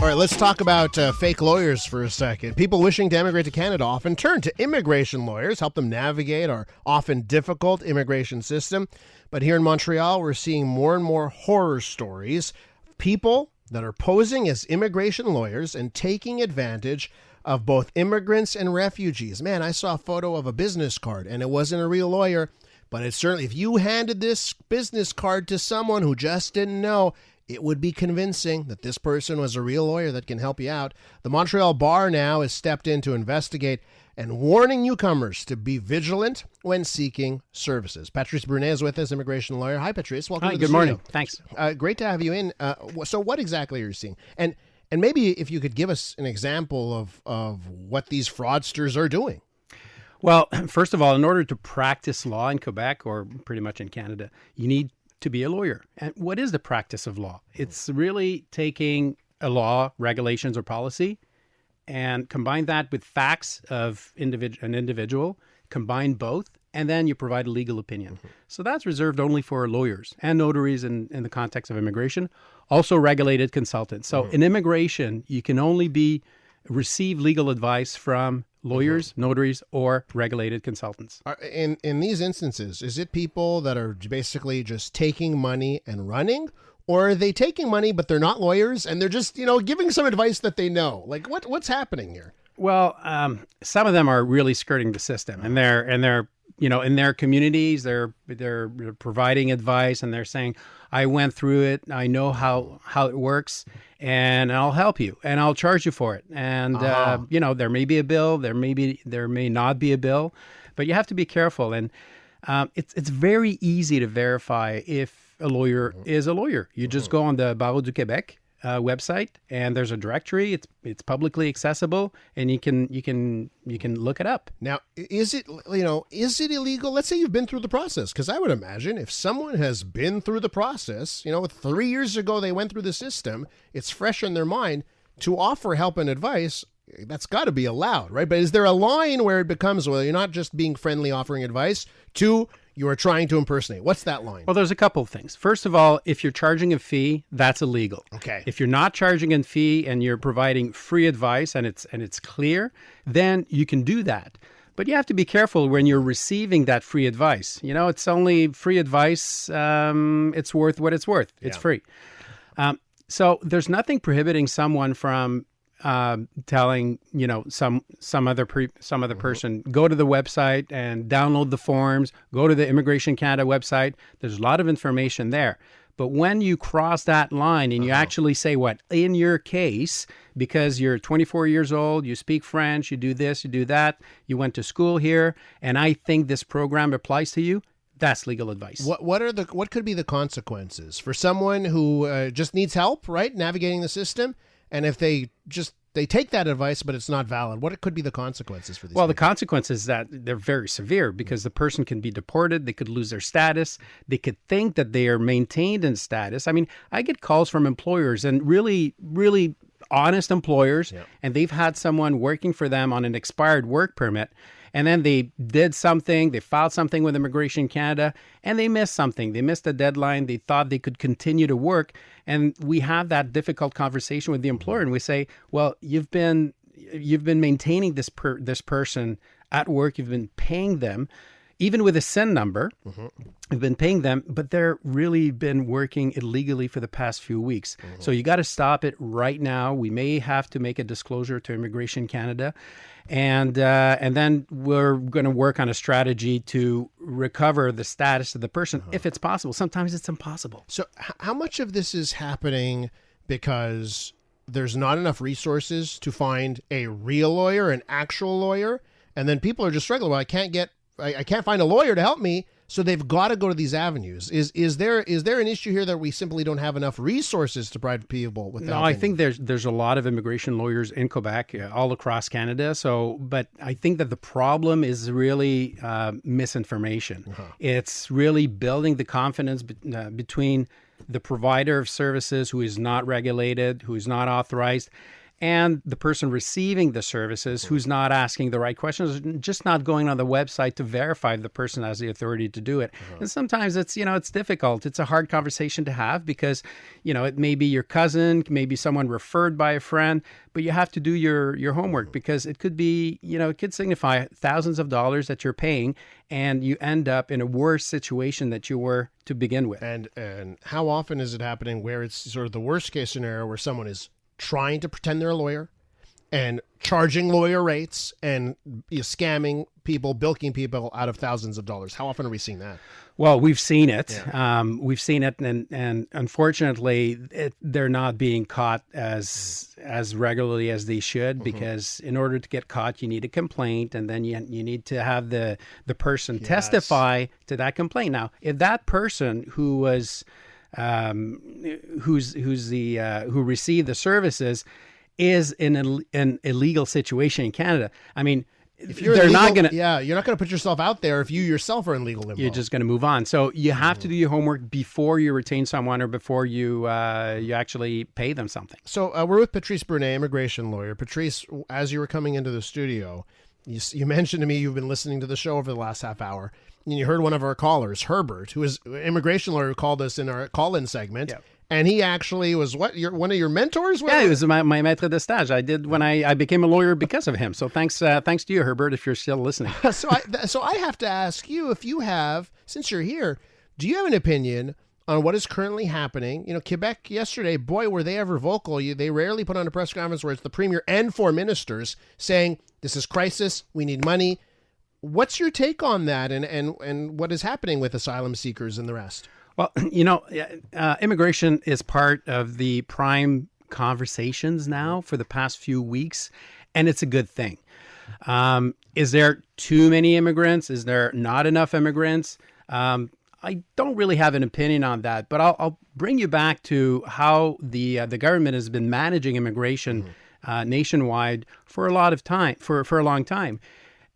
All right, let's talk about fake lawyers for a second. People wishing to immigrate to Canada often turn to immigration lawyers, help them navigate our often difficult immigration system. But here in Montreal, we're seeing more and more horror stories. People that are posing as immigration lawyers and taking advantage of both immigrants and refugees. Man, I saw a photo of a business card, and it wasn't a real lawyer, but it's certainly, if you handed this business card to someone who just didn't know, it would be convincing that this person was a real lawyer that can help you out. The Montreal Bar now has stepped in to investigate and warning newcomers to be vigilant when seeking services. Patrice Brunet is with us, immigration lawyer. Hi, Patrice. Welcome to the Good morning. Thanks. Great to have you in. So what exactly are you seeing? And maybe if you could give us an example of what these fraudsters are doing. Well, first of all, in order to practice law in Quebec or pretty much in Canada, you need to be a lawyer. And what is the practice of law? It's really taking a law, regulations, or policy and combine that with facts of an individual, combine both, and then you provide a legal opinion. Mm-hmm. So that's reserved only for lawyers and notaries in the context of immigration, also regulated consultants. So in immigration, you can only receive legal advice from lawyers, notaries, or regulated consultants. In these instances, is it people that are basically just taking money and running? Or are they taking money, but they're not lawyers, and they're just, giving some advice that they know? Like, what's happening here? Well, some of them are really skirting the system, and they're in their communities, they're providing advice, and they're saying, I went through it, I know how it works, and I'll help you, and I'll charge you for it. And there may be a bill, there may not be a bill, but you have to be careful. And it's very easy to verify if a lawyer is a lawyer. You just go on the Barreau du Québec website, and there's a directory. It's publicly accessible, and you can look it up. Now, is it illegal? Let's say you've been through the process, because I would imagine if someone has been through the process, 3 years ago they went through the system, it's fresh in their mind to offer help and advice. That's got to be allowed, right? But is there a line where it becomes, well, you're not just being friendly offering advice, to you are trying to impersonate? What's that line? Well, there's a couple of things. First of all, if you're charging a fee, that's illegal. Okay. If you're not charging a fee and you're providing free advice and it's clear, then you can do that. But you have to be careful when you're receiving that free advice. It's only free advice. It's worth what it's worth. It's free. So there's nothing prohibiting someone from telling some other person, go to the website and download the forms, go to the Immigration Canada website. There's a lot of information there. But when you cross that line and you actually say, what, in your case, because you're 24 years old, you speak French, you do this, you do that, you went to school here, and I think this program applies to you, that's legal advice. What could be the consequences for someone who just needs help, right, navigating the system? And if they take that advice, but it's not valid, what could be the consequences for these people? The consequences that they're very severe, because the person can be deported, they could lose their status, they could think that they are maintained in status. I mean, I get calls from employers, and really, really honest employers, and they've had someone working for them on an expired work permit, and then they did something, they filed something with Immigration Canada, and they missed something. They missed a deadline. They thought they could continue to work. And we have that difficult conversation with the employer, and we say, well, you've been maintaining this person at work. You've been paying them, even with a SIN number. You've been paying them, but they're really been working illegally for the past few weeks. So you got to stop it right now. We may have to make a disclosure to Immigration Canada. And then we're going to work on a strategy to recover the status of the person if it's possible. Sometimes it's impossible. So how much of this is happening because there's not enough resources to find a real lawyer, an actual lawyer, and then people are just struggling? Well, I can't find a lawyer to help me, so they've got to go to these avenues. Is there an issue here that we simply don't have enough resources to provide people with? No, I think there's a lot of immigration lawyers in Quebec, all across Canada. But I think that the problem is really misinformation. It's really building the confidence between the provider of services, who is not regulated, who is not authorized, and the person receiving the services who's not asking the right questions, just not going on the website to verify if the person has the authority to do it. And sometimes it's difficult. It's a hard conversation to have because, it may be your cousin, maybe someone referred by a friend, but you have to do your homework because it could be, it could signify thousands of dollars that you're paying and you end up in a worse situation that you were to begin with. And how often is it happening where it's sort of the worst case scenario where someone is trying to pretend they're a lawyer and charging lawyer rates and scamming people, bilking people out of thousands of dollars? How often are we seeing that? Well, we've seen it. Yeah. We've seen it, and unfortunately, they're not being caught as regularly as they should, because in order to get caught, you need a complaint, and then you need to have the person testify to that complaint. Now, if that person who was who received the services is in an illegal situation in Canada, I mean, if you're illegal, you're not going to put yourself out there if you yourself are in legal limbo. You're just going to move on. So you have to do your homework before you retain someone or before you actually pay them something. So we're with Patrice Brunet, immigration lawyer. Patrice, as you were coming into the studio, you mentioned to me you've been listening to the show over the last half hour, and you heard one of our callers, Herbert, who is an immigration lawyer, who called us in our call-in segment. Yeah. And he actually was one of your mentors? Yeah, he was my maître de stage. I did when I became a lawyer because of him. So thanks to you, Herbert, if you're still listening. So I have to ask you, if you have, since you're here, do you have an opinion on what is currently happening? Quebec yesterday, boy, were they ever vocal. They rarely put on a press conference where it's the premier and 4 ministers saying, this is crisis, we need money. What's your take on that and what is happening with asylum seekers and the rest? Well, immigration is part of the prime conversations now for the past few weeks, and it's a good thing. Is there too many immigrants? Is there not enough immigrants? I don't really have an opinion on that, but I'll bring you back to how the government has been managing immigration nationwide for a lot of time, for a long time.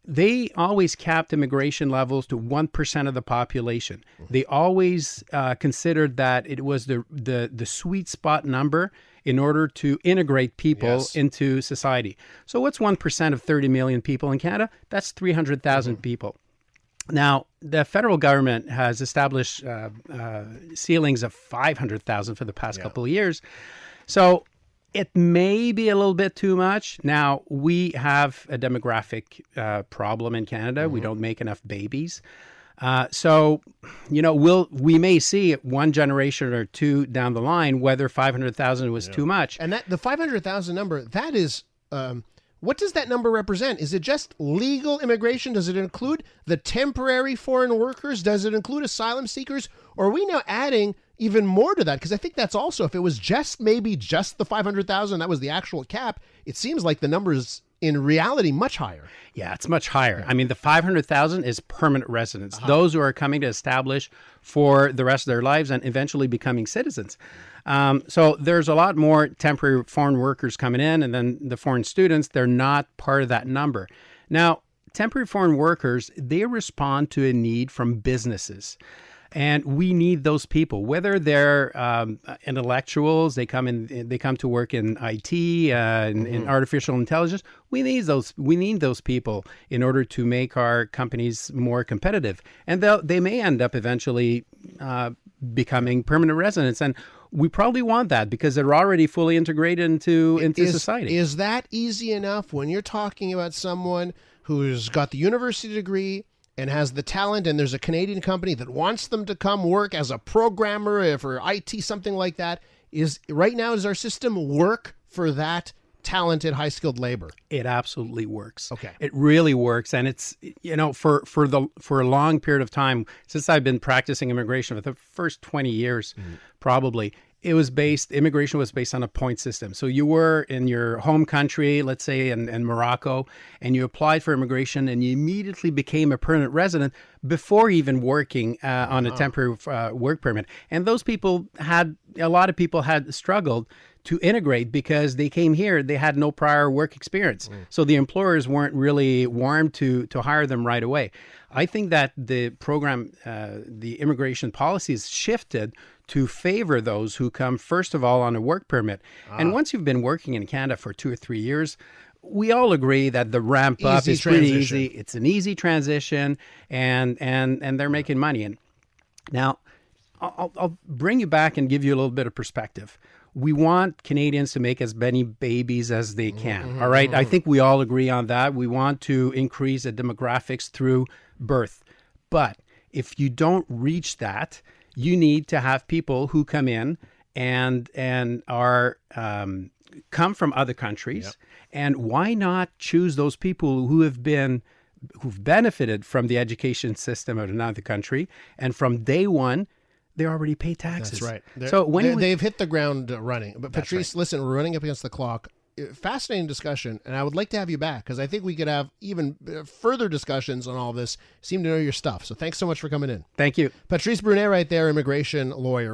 They always capped immigration levels to 1% of the population. They always considered that it was the sweet spot number in order to integrate people into society. So what's 1% of 30 million people in Canada? That's 300,000 people. Now, the federal government has established ceilings of 500,000 for the past couple of years. So it may be a little bit too much. Now, we have a demographic problem in Canada. We don't make enough babies. So, we may see one generation or two down the line whether 500,000 was too much. And that the 500,000 number, that is, what does that number represent? Is it just legal immigration? Does it include the temporary foreign workers? Does it include asylum seekers? Or are we now adding even more to that? Because I think that's also, if it was maybe just the 500,000, that was the actual cap, it seems like the number is in reality much higher. Yeah, it's much higher. Yeah. I mean, the 500,000 is permanent residents, those who are coming to establish for the rest of their lives and eventually becoming citizens. So there's a lot more temporary foreign workers coming in, and then the foreign students, they're not part of that number. Now, temporary foreign workers, they respond to a need from businesses. And we need those people, whether they're intellectuals, they come to work in IT, in artificial intelligence. We need those people in order to make our companies more competitive. And they may end up eventually becoming permanent residents. And we probably want that because they're already fully integrated into society. Is that easy enough when you're talking about someone who's got the university degree and has the talent, and there's a Canadian company that wants them to come work as a programmer for IT, something like that? Right now, does our system work for that talented, high-skilled labor? It absolutely works. Okay. It really works. And it's, for a long period of time, since I've been practicing immigration for the first 20 years, probably, immigration was based on a point system. So you were in your home country, let's say in Morocco, and you applied for immigration and you immediately became a permanent resident before even working on a temporary work permit. And a lot of people had struggled to integrate because they came here, they had no prior work experience. So the employers weren't really warm to hire them right away. I think that the program, the immigration policies shifted to favor those who come, first of all, on a work permit. And once you've been working in Canada for 2 or 3 years, we all agree that the ramp up is pretty easy. It's an easy transition, and they're making money. And now, I'll bring you back and give you a little bit of perspective. We want Canadians to make as many babies as they can. All right. I think we all agree on that. We want to increase the demographics through birth. But if you don't reach that, you need to have people who come in and are come from other countries. Yep. And why not choose those people who've benefited from the education system of another country, and from day one they already pay taxes. That's right. So they've hit the ground running. But Patrice, listen, we're running up against the clock. Fascinating discussion, and I would like to have you back because I think we could have even further discussions on all this. Seem to know your stuff. So thanks so much for coming in. Thank you. Patrice Brunet right there, immigration lawyer.